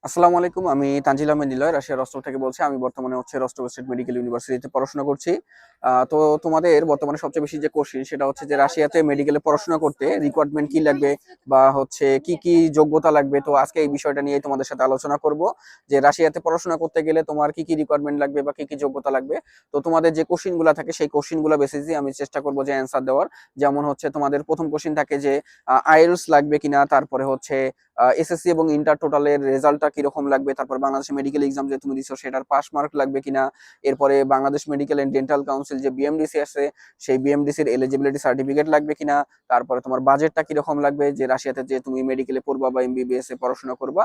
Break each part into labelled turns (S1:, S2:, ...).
S1: আসসালামু আলাইকুম। আমি তানজিল আহমেদ নিলয় রাশিয়ার রস্টভ থেকে বলছি। আমি বর্তমানে রস্টভ স্টেট মেডিকেল ইউনিভার্সিটিতে পড়াশোনা করছি। তো তোমাদের বর্তমানে সবচেয়ে বেশি যে কোশ্চেন সেটা হচ্ছে যে রাশিয়াতে মেডিকেলে পড়াশোনা করতে রিকোয়ারমেন্ট কি লাগবে বা হচ্ছে কি কি যোগ্যতা লাগবে। তো আজকে এই বিষয়টা নিয়ে তোমাদের সাথে আলোচনা করব যে রাশিয়াতে পড়াশোনা করতে গেলে তোমার কি কি রিকোয়ারমেন্ট লাগবে বা কি কি যোগ্যতা লাগবে। তো তোমাদের যে কোশ্চেন গুলা থাকে সেই কোশ্চেন গুলা বেসিসে আমি চেষ্টা করব যে অ্যান্সার দেওয়ার। যেমন হচ্ছে তোমাদের প্রথম কোশ্চেন থাকে যে আইএলটিএস লাগবে কিনা, তারপরে হচ্ছে এসএসসি এবং ইন্টার টোটালের রেজাল্টটা কিরকম লাগবে, তারপর বাংলাদেশ মেডিকেল এক্সাম যে তুমি দিছো সেটার পাস মার্ক লাগবে কিনা, এরপরে Bangladesh medical and dental council যে বিএমডিসি আছে সেই বিএমডিসির এলিজিবিলিটি সার্টিফিকেট লাগবে কিনা, তারপরে তোমার বাজেটটা কিরকম লাগবে যে রাশিয়াতে যে তুমি মেডিকেলে পড়বা বা এমবিবিএস এ পড়াশোনা করবা।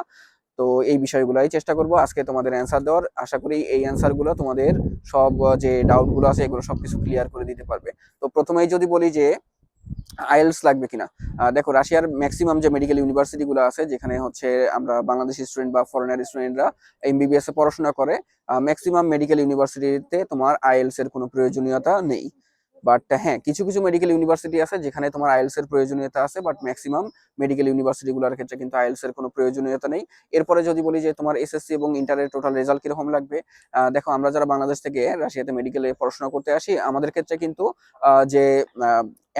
S1: তো এই বিষয়গুলোই চেষ্টা করব আজকে তোমাদের অ্যান্সার দেওয়ার। আশা করি এই অ্যান্সার গুলো তোমাদের সব যে ডাউট গুলো আছে এগুলো সবকিছু ক্লিয়ার করে দিতে পারবে। তো প্রথমেই যদি বলি যে আইএলটিএস লাগবে কিনা। দেখো রাশিয়ার ম্যাক্সিমাম যে মেডিকেল ইউনিভার্সিটি গুলো আছে যেখানে হচ্ছে আমরা বাংলাদেশি স্টুডেন্ট বা ফরেনার স্টুডেন্টরা এমবিবিএস এ পড়াশোনা করে, ম্যাক্সিমাম মেডিকেল ইউনিভার্সিটিতে তোমার আইএলটিএস এর কোনো প্রয়োজনীয়তা নেই। বাট হ্যাঁ, কিছু কিছু মেডিকেল ইউনিভার্সিটি আছে যেখানে তোমার আইএলটিএস এর প্রয়োজনীয়তা আছে, বাট ম্যাক্সিমাম মেডিকেল ইউনিভার্সিটি গুলোর ক্ষেত্রে কিন্তু আইএলটিএস এর কোনো প্রয়োজনীয়তা নেই। এরপরে যদি বলি যে তোমার এসএসসি এবং ইন্টারের টোটাল রেজাল্ট কিরকম লাগবে। দেখো আমরা যারা বাংলাদেশ থেকে রাশিয়াতে মেডিকেলে পড়াশোনা করতে আসি আমাদের ক্ষেত্রে কিন্তু যে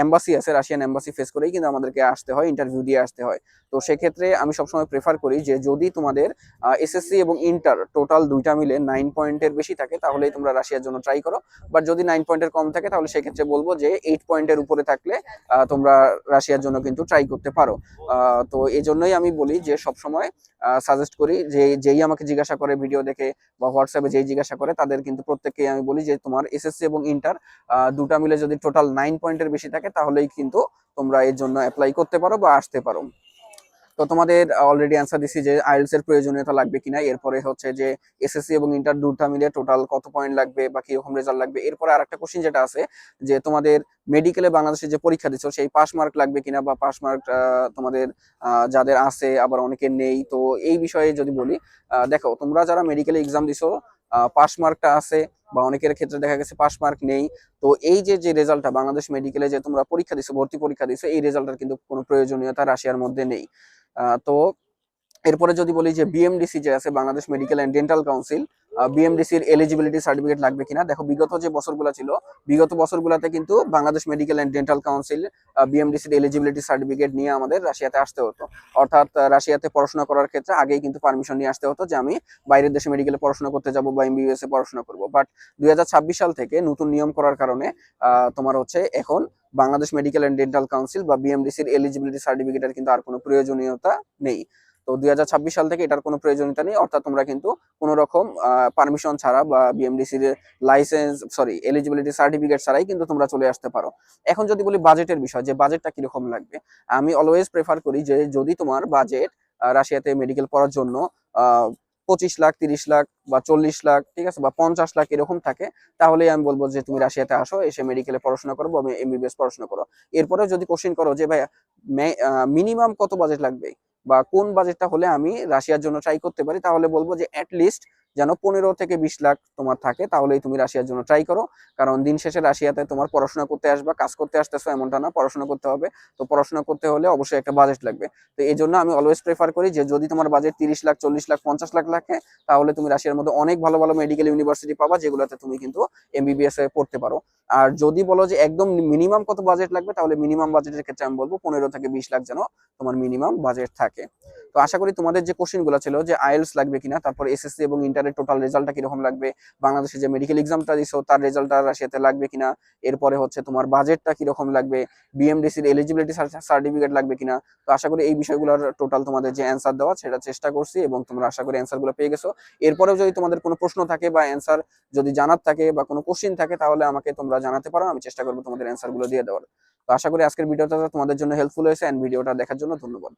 S1: এম্বাসি আছে, রাশিয়ান এম্বাসি ফেস করেই কিন্তু আমাদেরকে আসতে হয়, ইন্টারভিউ দিয়ে আসতে হয়। তো সেক্ষেত্রে আমি সবসময় প্রেফার করি যে যদি তোমাদের এসএসসি এবং ইন্টার টোটাল দুইটা মিলে 9 পয়েন্টের বেশি থাকে তাহলেই তোমরা রাশিয়ার জন্য ট্রাই করো। বাট যদি 9 পয়েন্টের কম থাকে তাহলে সেক্ষেত্রে বলবো যে 8 পয়েন্টের উপরে থাকলে তোমরা রাশিয়ার জন্য কিন্তু ট্রাই করতে পারো। তো এই জন্যই আমি বলি যে সবসময় সাজেস্ট করি যে যেই আমাকে জিজ্ঞাসা করে ভিডিও দেখে বা হোয়াটসঅ্যাপে যেই জিজ্ঞাসা করে তাদের কিন্তু প্রত্যেককেই আমি বলি যে তোমার এসএসসি এবং ইন্টার দুটা মিলে যদি টোটাল 9 পয়েন্টের বেশি থাকে তাহলেই কিন্তু তোমরা এর জন্য অ্যাপ্লাই করতে পারো বা আসতে পারো। তো তোমাদের অলরেডি অ্যান্সার দিছি যে আইএলটিএস এর প্রয়োজনীয়তা লাগবে কিনা, এরপরে হচ্ছে যে এসএসসি এবং ইন্টার দুটা মিলে টোটাল কত পয়েন্ট লাগবে বা কিরকম রেজাল্ট লাগবে। এরপরে আরেকটা কোশ্চেন যেটা আছে যে তোমাদের মেডিকেলে বাংলাদেশে যে পরীক্ষা দিচ্ছ সেই পাস মার্ক লাগবে কিনা বা পাস মার্ক তোমাদের যাদের আছে আবার অনেকের নেই। তো এই বিষয়ে যদি বলি, দেখো তোমরা যারা মেডিকেলে এক্সাম দিছো পাস মার্কটা আছে বা অনেকের ক্ষেত্রে দেখা গেছে পাস মার্ক নেই। তো এই যে যে রেজাল্টটা বাংলাদেশ মেডিকেলে যে তোমরা পরীক্ষা দিছো, ভর্তি পরীক্ষা দিছো, এই রেজাল্টের কিন্তু কোনো প্রয়োজনীয়তা রাশিয়ার মধ্যে নেই। তো এরপরে যদি বলি যে বিএমডিসি যে আছে Bangladesh medical and dental council, বিএমডিসির এলিজিবিলিটি সার্টিফিকেট লাগবে কিনা। দেখো বিগত যে বছরগুলো ছিল বিগত বছরগুলোতে কিন্তু Bangladesh medical and dental council বিএমডিসির এলিজিবিলিটি সার্টিফিকেট নিয়ে আমাদের রাশিয়াতে আসতে হতো। অর্থাৎ রাশিয়াতে পড়াশোনা করার ক্ষেত্রে আগেই কিন্তু পারমিশন নিয়ে আসতে হতো যে আমি বাইরের দেশে মেডিকেলে পড়াশোনা করতে যাব বা এমবিবিএস এ পড়াশোনা করবো। বাট 2026 সাল থেকে নতুন নিয়ম করার কারণে তোমার হচ্ছে এখন Bangladesh medical and dental council বা বিএমডিসির এলিজিবিলিটি সার্টিফিকেটের কিন্তু আর কোনো প্রয়োজনীয়তা নেই। তো 2026 সাল থেকে এটার কোনো প্রয়োজনীয়তা নেই, অর্থাৎ তোমরা কিন্তু কোনো রকম পারমিশন ছাড়া বা বিএমডিসির লাইসেন্স সরি এলিজিবিলিটি সার্টিফিকেট ছাড়াই কিন্তু তোমরা চলে আসতে পারো। এখন যদি বলি বাজেটের বিষয় যে বাজেটটা কিরকম লাগবে, আমি অলওয়েজ প্রেফার করি যে যদি তোমার বাজেট রাশিয়াতে মেডিকেল পড়ার জন্য 25 লাখ, 30 লাখ বা 40 লাখ, ঠিক আছে, বা 50 লাখ এরকম থাকে, তাহলে আমি বলবো যে তুমি রাশিয়াতে আসো, এসে মেডিকেলে পড়াশোনা করো বা এমবিবিএস পড়াশোনা করো। এরপরেও যদি কোশ্চেন করো যে ভাইয়া মিনিমাম কত বাজেট লাগবে বা কোন বাজেটটা হলে আমি রাশিয়ার জন্য ট্রাই করতে পারি, তাহলে বলবো যে অ্যাটলিস্ট যেন 15 থেকে 20 লাখ তোমার থাকে, তাহলেই তুমি রাশিয়ার জন্য ট্রাই করো। কারণ দিন শেষে রাশিয়াতে তোমার পড়াশোনা করতে আসবা, কাজ করতে আসতেছো এমনটা না, পড়াশোনা করতে হবে। তো পড়াশোনা করতে হলে অবশ্যই একটা বাজেট লাগবে। তো এই জন্য আমি অলওয়েজ প্রেফার করি যে যদি তোমার বাজেট 30 লাখ, 40 লাখ, 50 লাখ লাগে তাহলে তুমি রাশিয়ার মধ্যে অনেক ভালো ভালো মেডিকেল ইউনিভার্সিটি পাবা যেগুলোতে তুমি কিন্তু এমবিবিএস এ পড়তে পারো। আর যদি বলো যে একদম মিনিমাম কত বাজেট লাগবে, তাহলে মিনিমাম বাজেটের ক্ষেত্রে আমি বলবো 15 থেকে 20 লাখ যেন তোমার মিনিমাম বাজেট থাকে। তো আশা করি তোমাদের যে কোশ্চেন গুলো ছিল যে আইএলটিএস লাগবে কিনা, তারপর এসএসসি এবং ইন্টারের টোটাল রেজাল্টটা কিরকম লাগবে, বাংলাদেশে যে মেডিকেল এক্সামটা দিছো তার রেজাল্টটা রাশিয়াতে লাগবে কিনা, এরপরে হচ্ছে তোমার বাজেটটা কিরকম লাগবে, বিএমডিসির এলিজিবিলিটি সার্টিফিকেট লাগবে কিনা। তো আশা করি এই বিষয়গুলোর টোটাল তোমাদের যে অ্যান্সার দেওয়া সেটা চেষ্টা করছি এবং তোমরা আশা করি অ্যান্সার গুলো পেয়ে গেছো। এরপরেও যদি তোমাদের কোনো প্রশ্ন থাকে বা অ্যান্সার যদি জানার থাকে বা কোনো কোশ্চেন থাকে তাহলে আমাকে তোমরা জানাতে পারো, আমি চেষ্টা করবো তোমাদের অ্যান্সার গুলো দিয়ে দেওয়ার। তো আশা করি আজকের ভিডিওটা তোমাদের জন্য হেল্পফুল হয়েছে, এন্ড ভিডিওটা দেখার জন্য ধন্যবাদ।